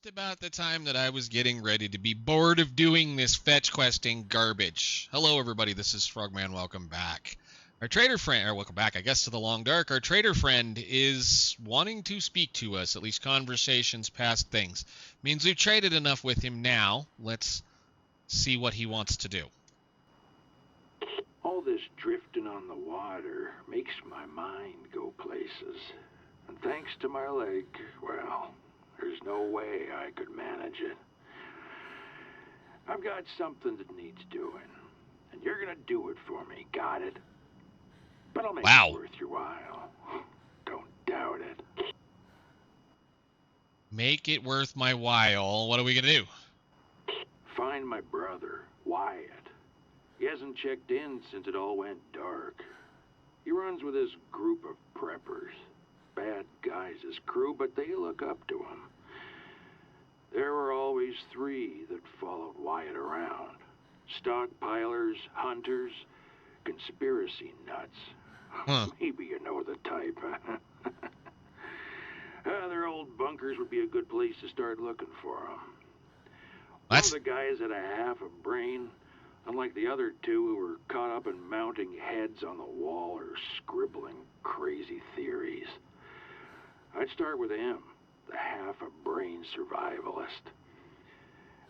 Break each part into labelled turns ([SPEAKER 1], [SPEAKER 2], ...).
[SPEAKER 1] just about the time that I was getting ready to be bored of doing this fetch questing garbage. Hello, everybody. This is Frogman. Welcome back. Our trader friend, or welcome back, I guess, to the Long Dark. Our trader friend is wanting to speak to us, at least conversations past things. Means we've traded enough with him now. Let's see what he wants to do.
[SPEAKER 2] All this drifting on the water makes my mind go places. And thanks to my leg, well, there's no way I could manage it. I've got something that needs doing, and you're gonna do it for me, got it? But I'll make it worth your while. Don't doubt it.
[SPEAKER 1] Make it worth my while. What are we gonna do?
[SPEAKER 2] Find my brother, Wyatt. He hasn't checked in since it all went dark. He runs with his group of preppers. Bad guys, his crew, but they look up to him. There were always three that followed Wyatt around. Stockpilers, hunters, conspiracy nuts. Maybe you know the type. Their old bunkers would be a good place to start looking for them. One of the guys had a half a brain, unlike the other two who were caught up in mounting heads on the wall or scribbling crazy theories. I'd start with him, the half-a-brain survivalist.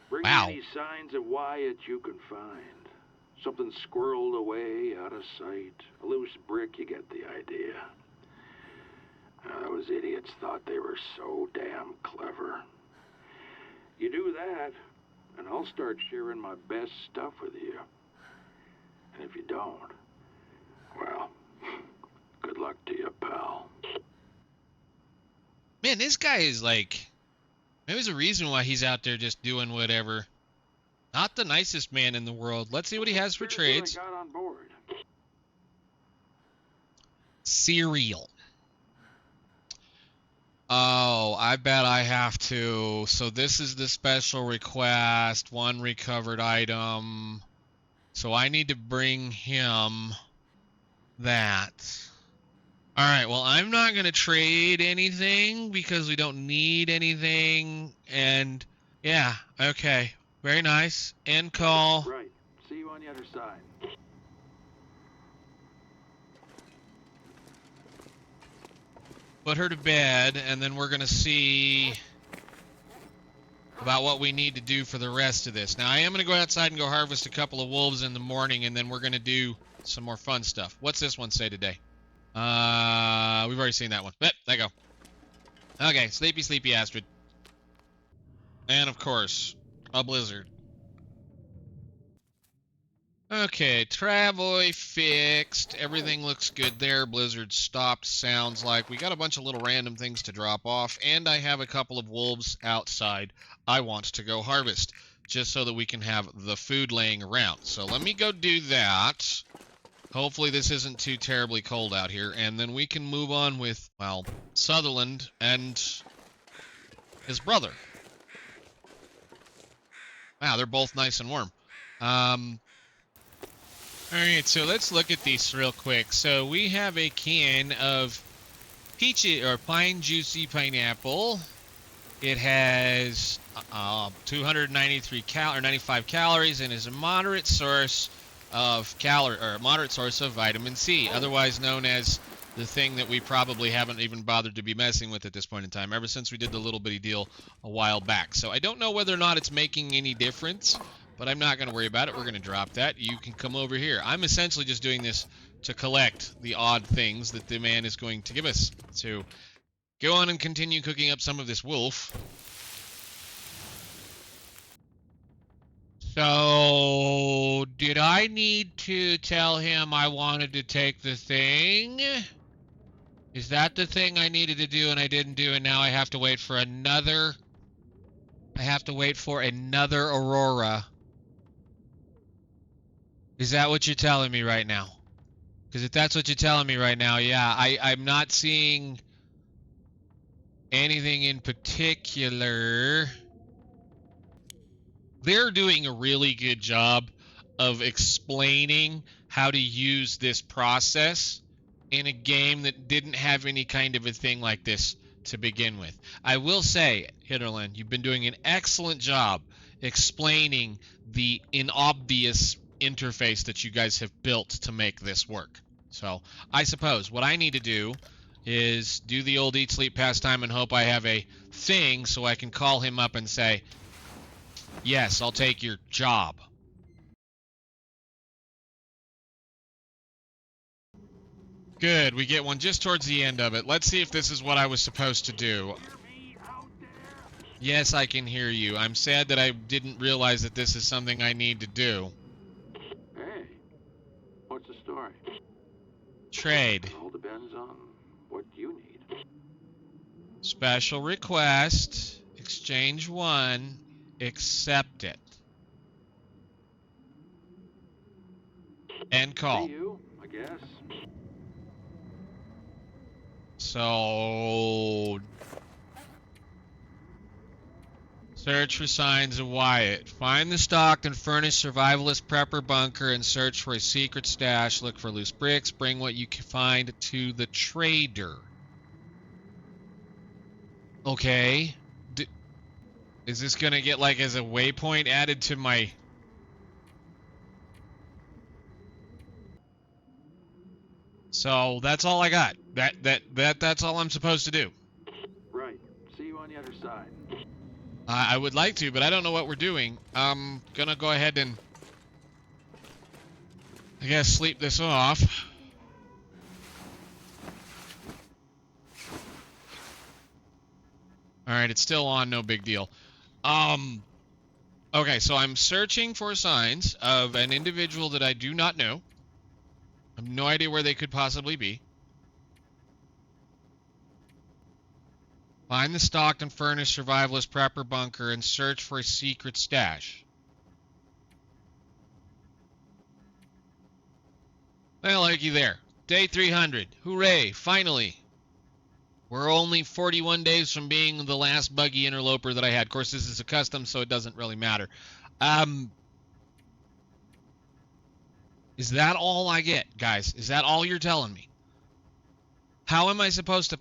[SPEAKER 2] Bring any signs of Wyatt you can find. Something squirreled away, out of sight. A loose brick, you get the idea. Those idiots thought they were so damn clever. You do that, and I'll start sharing my best stuff with you. And if you don't, well, good luck to you, pal.
[SPEAKER 1] Man, this guy is like, maybe there's a reason why he's out there just doing whatever. Not the nicest man in the world. Let's see what he has for trades.
[SPEAKER 2] Got on board.
[SPEAKER 1] Cereal. Oh, I bet I have to. So this is the special request. One recovered item. So I need to bring him that. All right, well, I'm not going to trade anything because we don't need anything. And, yeah, okay. Very nice. End call.
[SPEAKER 2] Right. See you on the other side.
[SPEAKER 1] Put her to bed, and then we're going to see about what we need to do for the rest of this. Now, I am going to go outside and go harvest a couple of wolves in the morning, and then we're going to do some more fun stuff. What's this one say today? We've already seen that one. There you go. Okay, sleepy, sleepy Astrid. And, of course, a blizzard. Okay, Travoy fixed. Everything looks good there. Blizzard stopped, sounds like. We got a bunch of little random things to drop off, and I have a couple of wolves outside I want to go harvest, just so that we can have the food laying around. So let me go do that. Hopefully this isn't too terribly cold out here, and then we can move on with, well, Sutherland and his brother. Wow, they're both nice and warm. Alright, so let's look at these real quick. So we have a can of peachy or pine juicy pineapple. It has 293 or 95 calories and is a moderate source of vitamin C, otherwise known as the thing that we probably haven't even bothered to be messing with at this point in time, ever since we did the little bitty deal a while back. So I don't know whether or not it's making any difference, but I'm not going to worry about it. We're going to drop that. You can come over here. I'm essentially just doing this to collect the odd things that the man is going to give us. So go on and continue cooking up some of this wolf. So, did I need to tell him I wanted to take the thing? Is that the thing I needed to do and I didn't do, and now I have to wait for another... I have to wait for another aurora. Is that what you're telling me right now? Because if that's what you're telling me right now, yeah, I'm not seeing anything in particular. They're doing a really good job of explaining how to use this process in a game that didn't have any kind of a thing like this to begin with. I will say, Hitterland, you've been doing an excellent job explaining the inobvious interface that you guys have built to make this work. So I suppose what I need to do is do the old eat, sleep, pastime and hope I have a thing so I can call him up and say, yes, I'll take your job. Good, we get one just towards the end of it. Let's see if this is what I was supposed to do. Yes, I can hear you. I'm sad that I didn't realize that this is something I need to do.
[SPEAKER 2] Hey, what's the story?
[SPEAKER 1] Trade.
[SPEAKER 2] It all depends on what you need.
[SPEAKER 1] Special request. Exchange 1. Accept it. End call.
[SPEAKER 2] See you, I guess.
[SPEAKER 1] So, search for signs of Wyatt. Find the stocked and furnished survivalist prepper bunker and search for a secret stash. Look for loose bricks. Bring what you can find to the trader. Okay. Is this going to get like as a waypoint added to my... So that's all I got. That's all I'm supposed to do.
[SPEAKER 2] Right. See you on the other side.
[SPEAKER 1] I would like to, but I don't know what we're doing. I'm gonna go ahead and I guess sleep this off. Alright, it's still on, no big deal. Okay, so I'm searching for signs of an individual that I do not know. I have no idea where they could possibly be. Find the stocked and furnished survivalist prepper bunker and search for a secret stash. Well, looky there. Day 300. Hooray, finally. We're only 41 days from being the last buggy interloper that I had. Of course, this is a custom, so it doesn't really matter. Is that all I get, guys? Is that all you're telling me? How am I supposed to...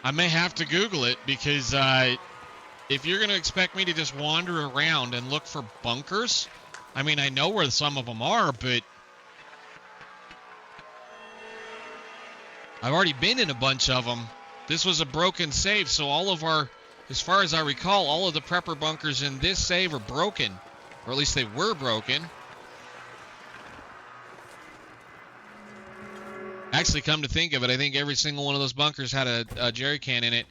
[SPEAKER 1] I may have to Google it because if you're going to expect me to just wander around and look for bunkers, I mean, I know where some of them are, but I've already been in a bunch of them. This was a broken save, so all of our, as far as I recall, all of the prepper bunkers in this save are broken, or at least they were broken. Actually, come to think of it, I think every single one of those bunkers had a jerry can in it.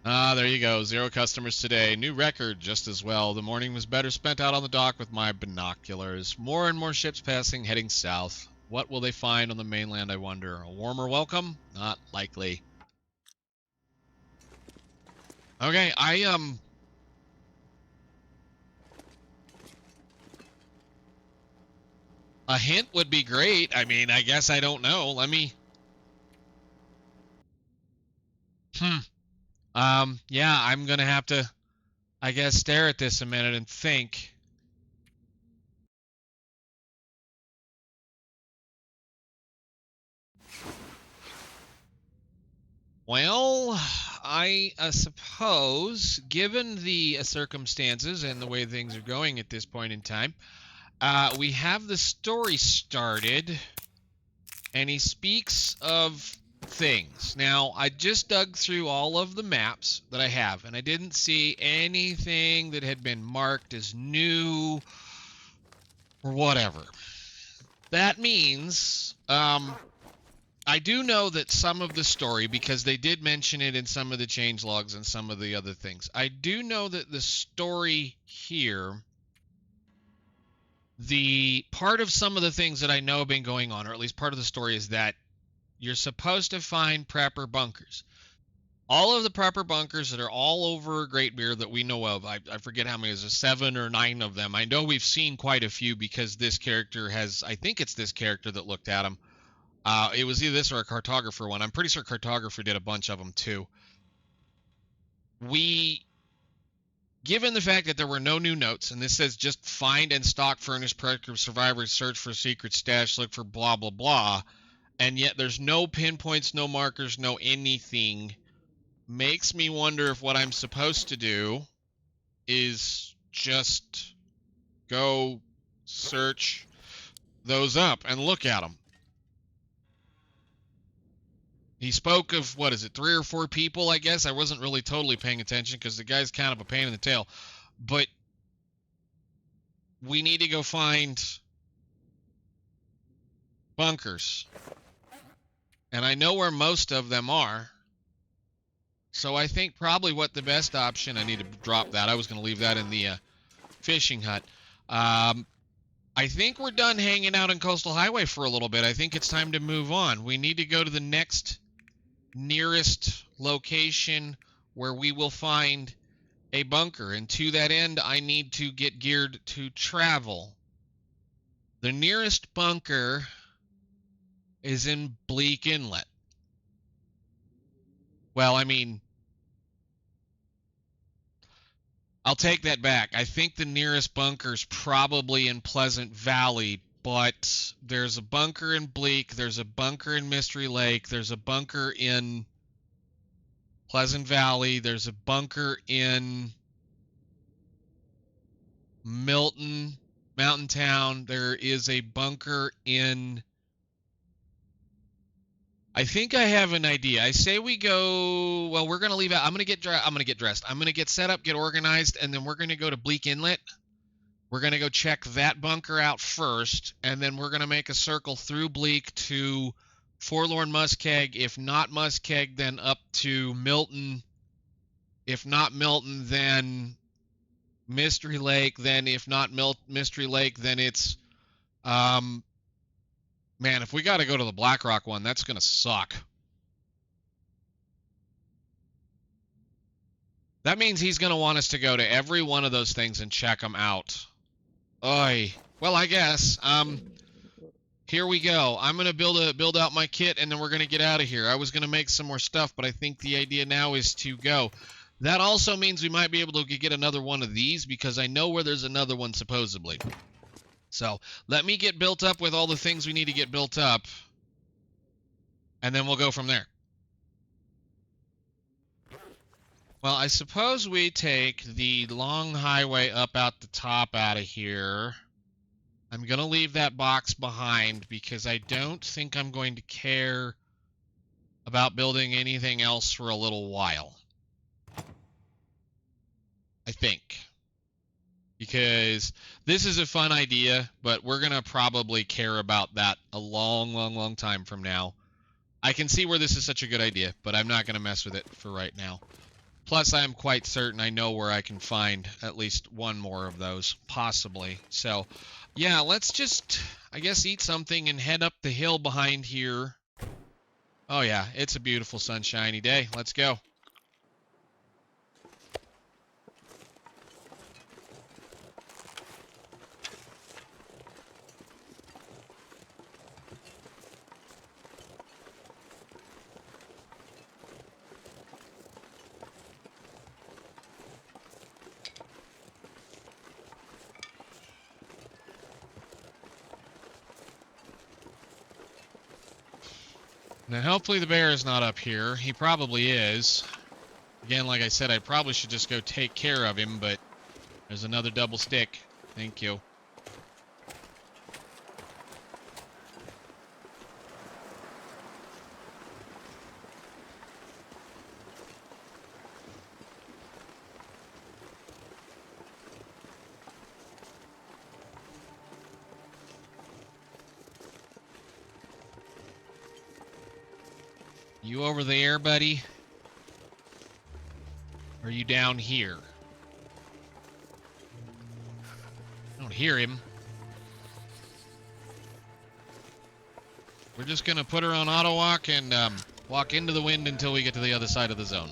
[SPEAKER 1] There you go. 0 customers today. New record just as well. The morning was better spent out on the dock with my binoculars. More and more ships passing, heading south. What will they find on the mainland, I wonder? A warmer welcome? Not likely. Okay, a hint would be great. I mean, I guess I don't know. Let me... Yeah, I'm gonna have to, I guess, stare at this a minute and think. Well, I suppose, given the circumstances and the way things are going at this point in time, we have the story started, and he speaks of things. Now, I just dug through all of the maps that I have, and I didn't see anything that had been marked as new or whatever. That means, I do know that some of the story, because they did mention it in some of the changelogs and some of the other things, I do know that the story here The part of some of the things that I know have been going on, or at least part of the story, is that you're supposed to find prepper bunkers. All of the prepper bunkers that are all over Great Bear that we know of, I forget how many, is there 7 or 9 of them. I know we've seen quite a few because this character has, I think it's this character that looked at them. It was either this or a cartographer one. I'm pretty sure cartographer did a bunch of them too. Given the fact that there were no new notes, and this says just find and stock furnished prepper survivors, search for secret stash, look for blah, blah, blah, and yet there's no pinpoints, no markers, no anything, makes me wonder if what I'm supposed to do is just go search those up and look at them. He spoke of, what is it, 3 or 4 people, I guess. I wasn't really totally paying attention because the guy's kind of a pain in the tail. But we need to go find bunkers. And I know where most of them are. So I think probably what the best option, I need to drop that. I was going to leave that in the fishing hut. I think we're done hanging out on Coastal Highway for a little bit. I think it's time to move on. We need to go to the nearest location where we will find a bunker, and to that end I need to get geared to travel. The nearest bunker is in Bleak Inlet. Well, I mean, I'll take that back. I think the nearest bunker is probably in Pleasant Valley, but there's a bunker in Bleak, there's a bunker in Mystery Lake, there's a bunker in Pleasant Valley, there's a bunker in Milton, Mountain Town, there is a bunker in... I think I have an idea. I say we go... Well, we're going to leave out... I'm going to get dressed. I'm going to get set up, get organized, and then we're going to go to Bleak Inlet. We're going to go check that bunker out first, and then we're going to make a circle through Bleak to Forlorn Muskeg. If not Muskeg, then up to Milton. If not Milton, then Mystery Lake. Then if not Mystery Lake, then it's... man, if we got to go to the Black Rock one, that's going to suck. That means he's going to want us to go to every one of those things and check them out. Oy. Well, I guess. Here we go. I'm going to build out my kit, and then we're going to get out of here. I was going to make some more stuff, but I think the idea now is to go. That also means we might be able to get another one of these, because I know where there's another one, supposedly. So, let me get built up with all the things we need to get built up, and then we'll go from there. Well, I suppose we take the long highway up out the top out of here. I'm going to leave that box behind because I don't think I'm going to care about building anything else for a little while. I think. Because this is a fun idea, but we're going to probably care about that a long, long, long time from now. I can see where this is such a good idea, but I'm not going to mess with it for right now. Plus, I am quite certain I know where I can find at least one more of those, possibly. So, yeah, let's just, I guess, eat something and head up the hill behind here. Oh, yeah, it's a beautiful sunshiny day. Let's go. Now, hopefully the bear is not up here. He probably is. Again, like I said, I probably should just go take care of him, but there's another double stick. Thank you. You over there, buddy? Or are you down here? I don't hear him. We're just going to put her on auto walk and walk into the wind until we get to the other side of the zone.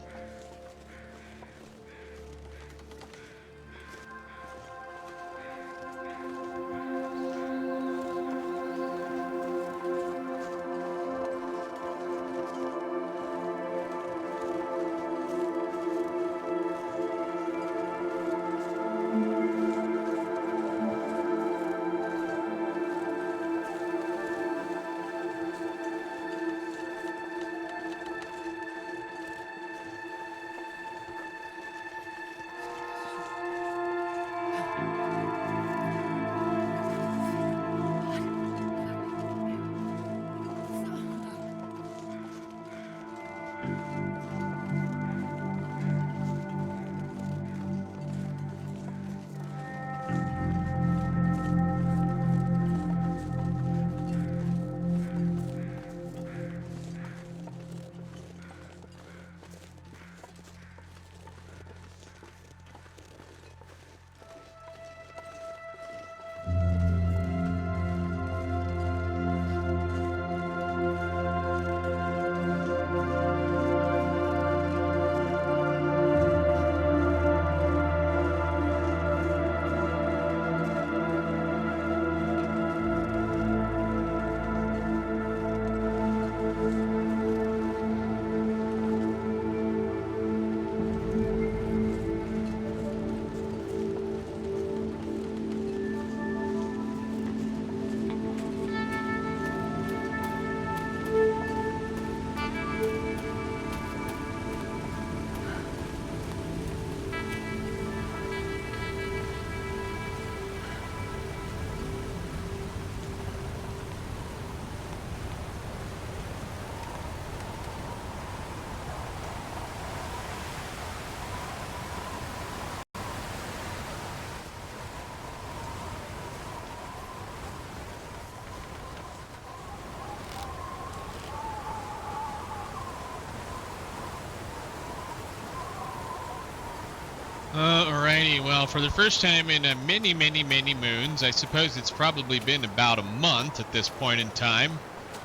[SPEAKER 1] Alrighty, well, for the first time in many moons, I suppose it's probably been about a month at this point in time,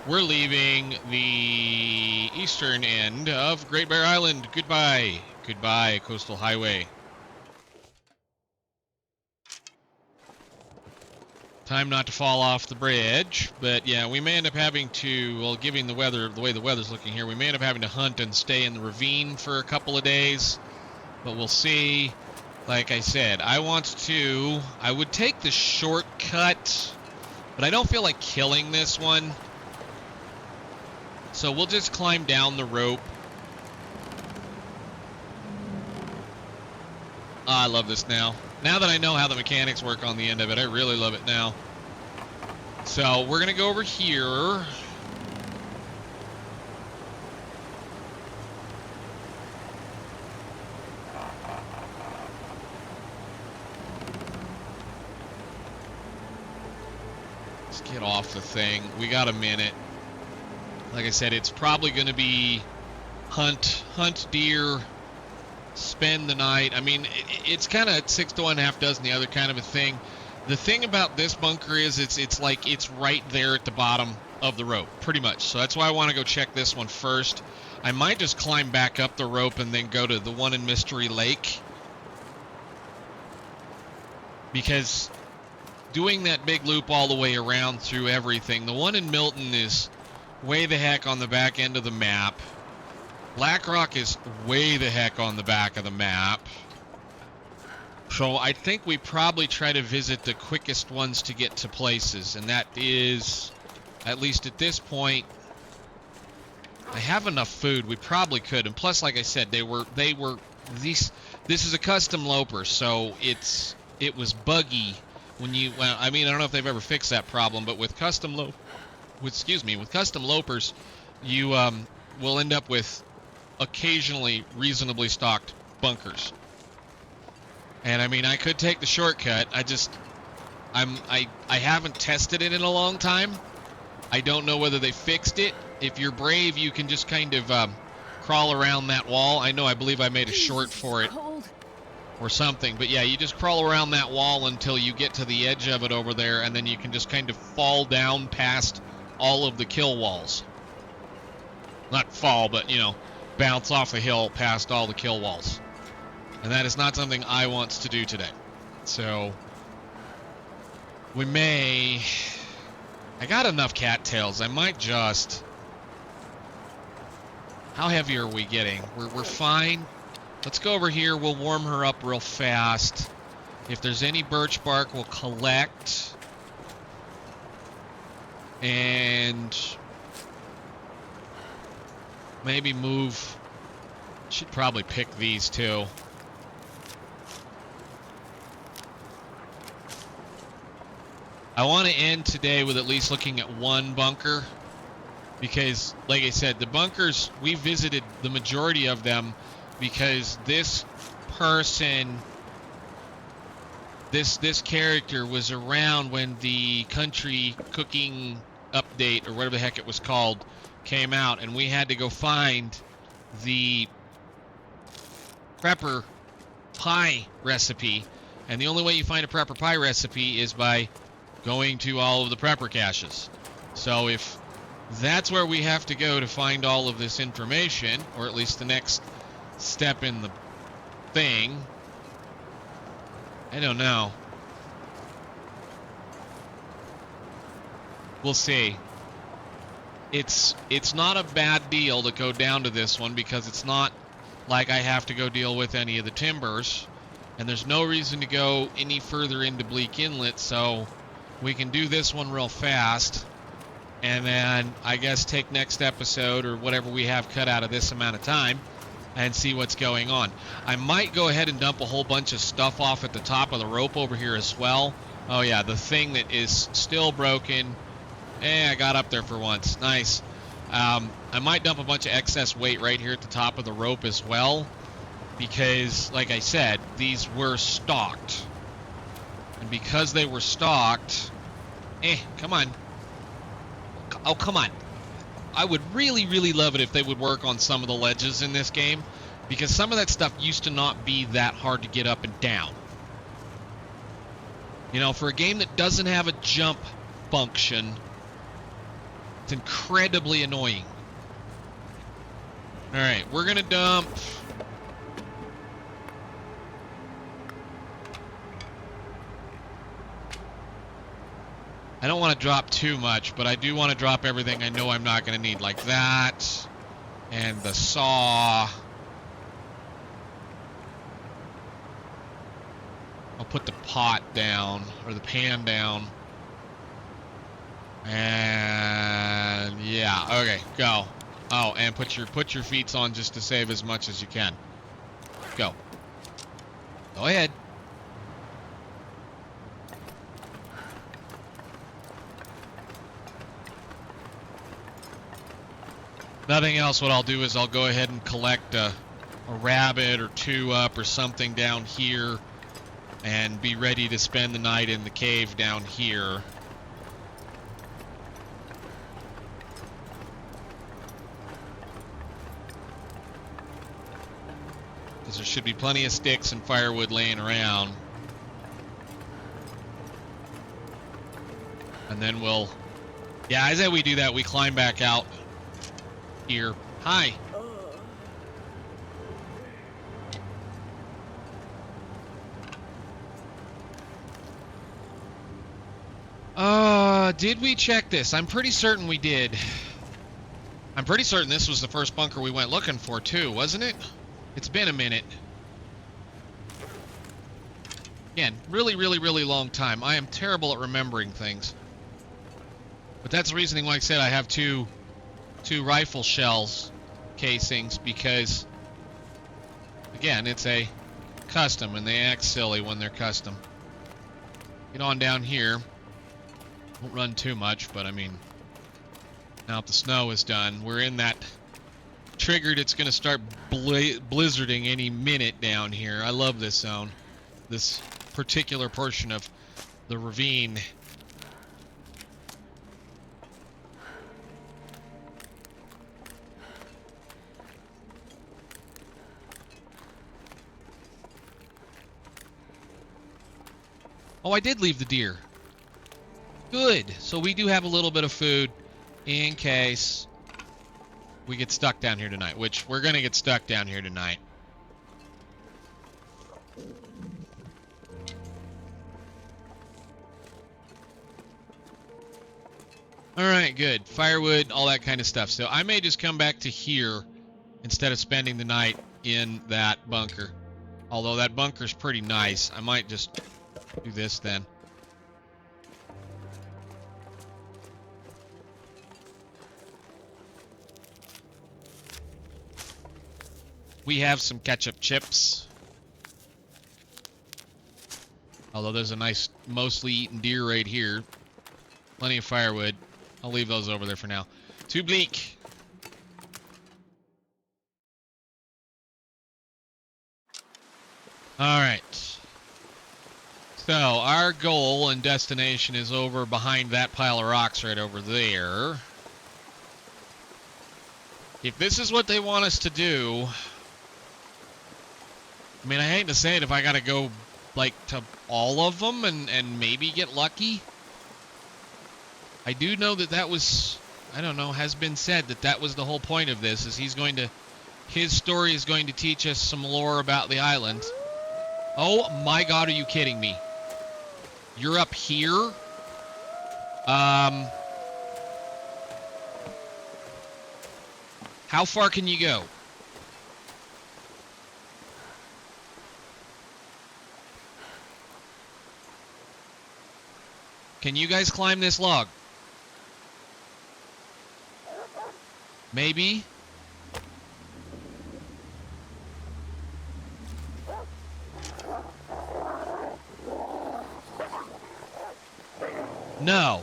[SPEAKER 1] we're leaving the eastern end of Great Bear Island. Goodbye. Goodbye, Coastal Highway. Time not to fall off the bridge, but yeah, we may end up having to, well, given the weather, the way the weather's looking here, we may end up having to hunt and stay in the ravine for a couple of days. But we'll see. Like I said, I would take the shortcut, but I don't feel like killing this one. So we'll just climb down the rope. I love this now. Now that I know how the mechanics work on the end of it, I really love it now. So we're going to go over here. Get off the thing. We got a minute. Like I said, it's probably going to be hunt deer, spend the night. I mean, it's kind of 6 to 1, half dozen the other kind of a thing. The thing about this bunker is it's like it's right there at the bottom of the rope, pretty much. So that's why I want to go check this one first. I might just climb back up the rope and then go to the one in Mystery Lake, because doing that big loop all the way around through everything. The one in Milton is way the heck on the back end of the map. Black Rock is way the heck on the back of the map. So I think we probably try to visit the quickest ones to get to places, and that is, at least at this point, I have enough food. We probably could, and plus, like I said, this is a custom loper, so it was buggy. Well, I mean, I don't know if they've ever fixed that problem, but with custom lopers, you will end up with occasionally reasonably stocked bunkers. And I mean, I could take the shortcut. I haven't tested it in a long time. I don't know whether they fixed it. If you're brave, you can just kind of crawl around that wall. I believe I made a short for it. Or something, but yeah, you just crawl around that wall until you get to the edge of it over there, and then you can just kind of fall down past all of the kill walls. Not fall, but, you know, bounce off a hill past all the kill walls. And that is not something I want to do today. So, we may... I got enough cattails. I might just... How heavy are we getting? We're fine. Let's go over here. We'll warm her up real fast. If there's any birch bark, we'll collect. And maybe move. Should probably pick these too. I want to end today with at least looking at one bunker. Because, like I said, the bunkers, we visited the majority of them because this person, this character was around when the country cooking update, or whatever the heck it was called, came out, and we had to go find the prepper pie recipe. And the only way you find a prepper pie recipe is by going to all of the prepper caches. So if that's where we have to go to find all of this information, or at least the next step in the thing, I don't know. We'll see. It's not a bad deal to go down to this one because it's not like I have to go deal with any of the timbers, and there's no reason to go any further into Bleak Inlet, so we can do this one real fast. And then, I guess, take next episode or whatever we have cut out of this amount of time and see what's going on. I might go ahead and dump a whole bunch of stuff off at the top of the rope over here as well. Oh, yeah, the thing that is still broken. I got up there for once. Nice. I might dump a bunch of excess weight right here at the top of the rope as well. Because, like I said, these were stocked. And because they were stocked... come on. Oh, come on. I would really, really love it if they would work on some of the ledges in this game, because some of that stuff used to not be that hard to get up and down. You know, for a game that doesn't have a jump function, it's incredibly annoying. Alright, we're going to dump... I don't want to drop too much, but I do want to drop everything I know I'm not going to need, like that, and the saw. I'll put the pot down, or the pan down. And yeah, okay, go. Oh, and put your feet on just to save as much as you can. Go. Go ahead. Nothing else, what I'll do is I'll go ahead and collect a rabbit or two up or something down here and be ready to spend the night in the cave down here. Because there should be plenty of sticks and firewood laying around. And then we'll... Yeah, as we do that, we climb back out here. Hi. Did we check this? I'm pretty certain we did. I'm pretty certain this was the first bunker we went looking for too, wasn't it? It's been a minute. Again, really, really, really long time. I am terrible at remembering things. But that's the reasoning why I said I have two rifle shells casings, because again, it's a custom and they act silly when they're custom. Get on down here. Won't run too much, but I mean, now that the snow is done, we're in that triggered. It's going to start blizzarding any minute down here. I love this zone, this particular portion of the ravine. Oh, I did leave the deer. Good. So we do have a little bit of food. in case we get stuck down here tonight, which we're going to get stuck down here tonight. All right, good. Firewood, all that kind of stuff. So I may just come back to here instead of spending the night in that bunker. Although that bunker's pretty nice. I might just do this then. We have some ketchup chips. Although there's a nice, mostly eaten deer right here. Plenty of firewood. I'll leave those over there for now. Too bleak. Alright. So, our goal and destination is over behind that pile of rocks right over there. If this is what they want us to do... I mean, I hate to say it if I gotta go, like, to all of them and maybe get lucky. I do know that that was, I don't know, has been said that that was the whole point of this, is he's going to, his story is going to teach us some lore about the island. Oh my god, are you kidding me? You're up here? How far can you go? Can you guys climb this log? Maybe? No.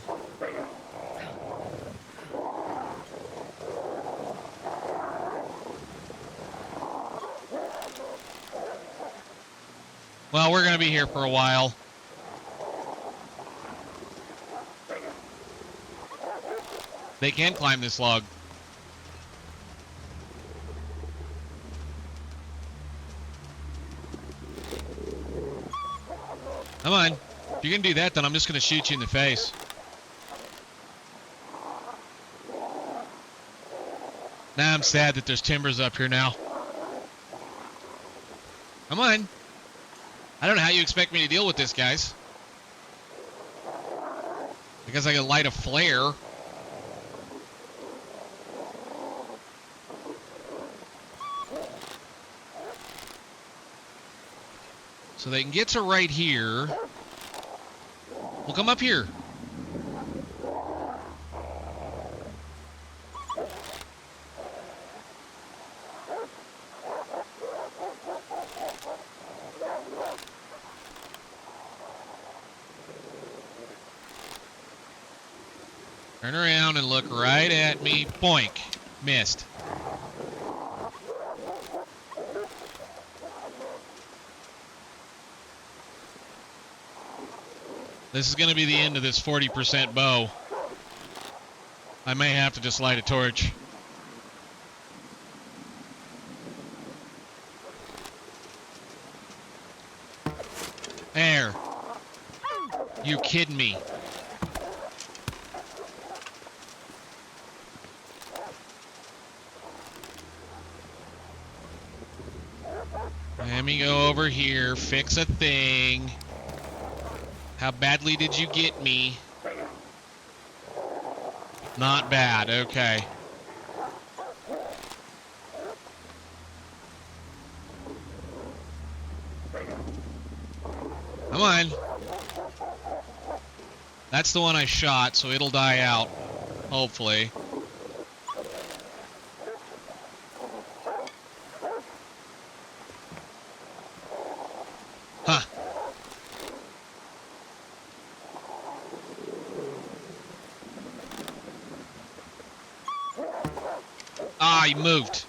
[SPEAKER 1] Well, we're going to be here for a while. They can climb this log. Come on. If you're going to do that, then I'm just going to shoot you in the face. Now I'm sad that there's timbers up here now. Come on. I don't know how you expect me to deal with this, guys. Because I can light a flare. So they can get to right here. We'll come up here. Turn around and look right at me. Boink. Missed. This is going to be the end of this 40% bow. I may have to just light a torch. There. You kidding me? Let me go over here, fix a thing. How badly did you get me? Not bad, okay. Come on. That's the one I shot, so it'll die out, hopefully. Huh. Ah, he moved.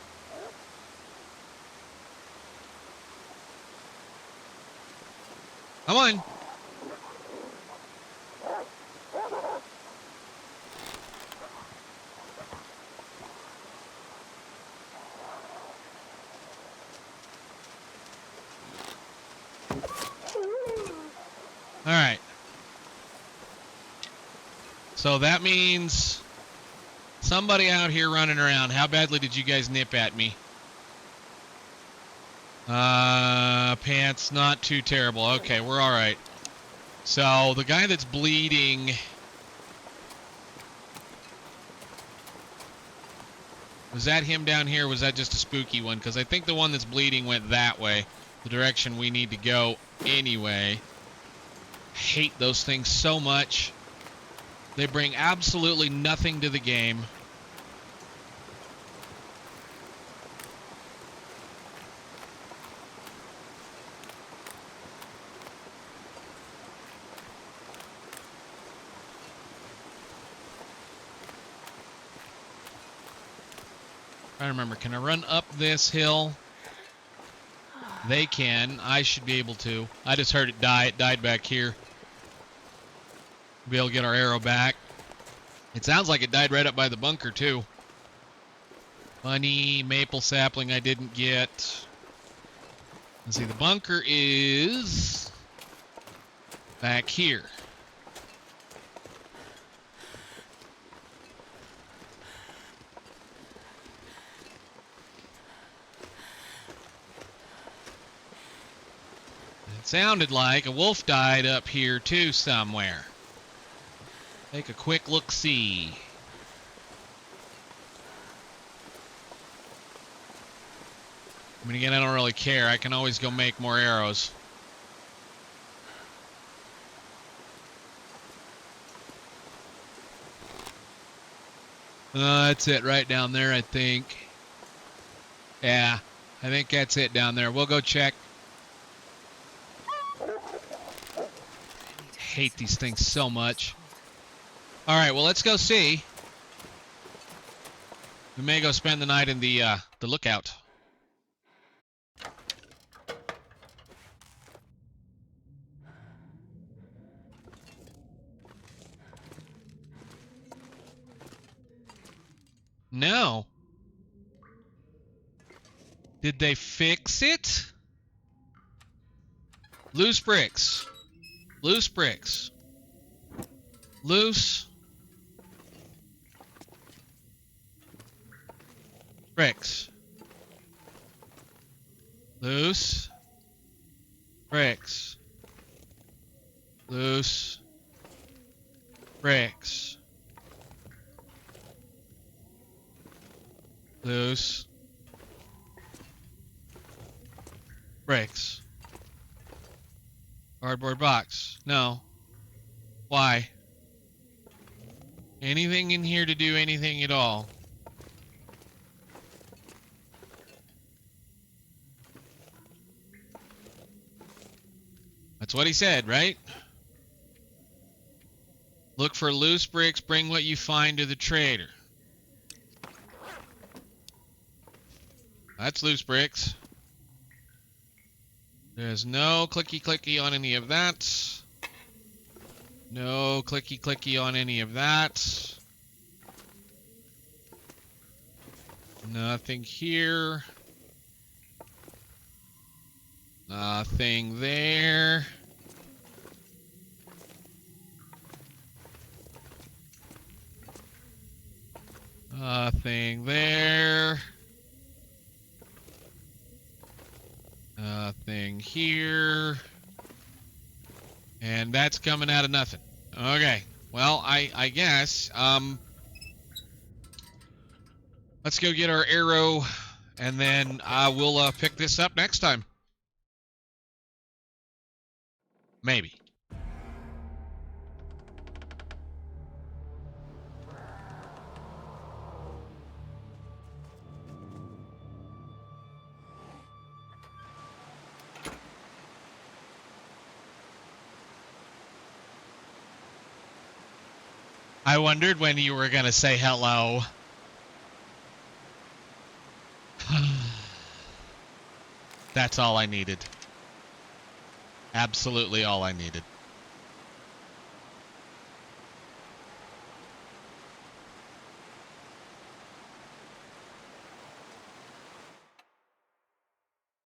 [SPEAKER 1] Come on. All right. So that means Somebody out here running around. How badly did you guys nip at me? Pants, not too terrible. Okay, we're all right. So the guy that's bleeding, was that him down here, or was that just a spooky one? Because I think the one that's bleeding went that way, the direction we need to go anyway. I hate those things so much. They bring absolutely nothing to the game. I remember, can I run up this hill? They can. I should be able to. I just heard it die. It died back here. Be able to get our arrow back. It sounds like it died right up by the bunker, too. Funny maple sapling I didn't get. Let's see, the bunker is back here. It sounded like a wolf died up here too somewhere. Take a quick look-see. I mean, again, I don't really care. I can always go make more arrows. That's it right down there, I think. Yeah, I think that's it down there. We'll go check. I hate these things so much. All right, well, let's go see. We may go spend the night in the lookout. No. Did they fix it? Loose bricks. Loose bricks. Loose bricks. Loose bricks. Loose bricks. Loose bricks. Cardboard box. No. Why? Anything in here to do anything at all? That's what he said, right? Look for loose bricks, bring what you find to the trader. That's loose bricks. There's no clicky-clicky on any of that. No clicky-clicky on any of that. Nothing here. Nothing there. Nothing there. Nothing here. And that's coming out of nothing. Okay. Well, I guess, let's go get our arrow, and then we'll pick this up next time. Maybe. I wondered when you were going to say hello. That's all I needed. Absolutely all I needed.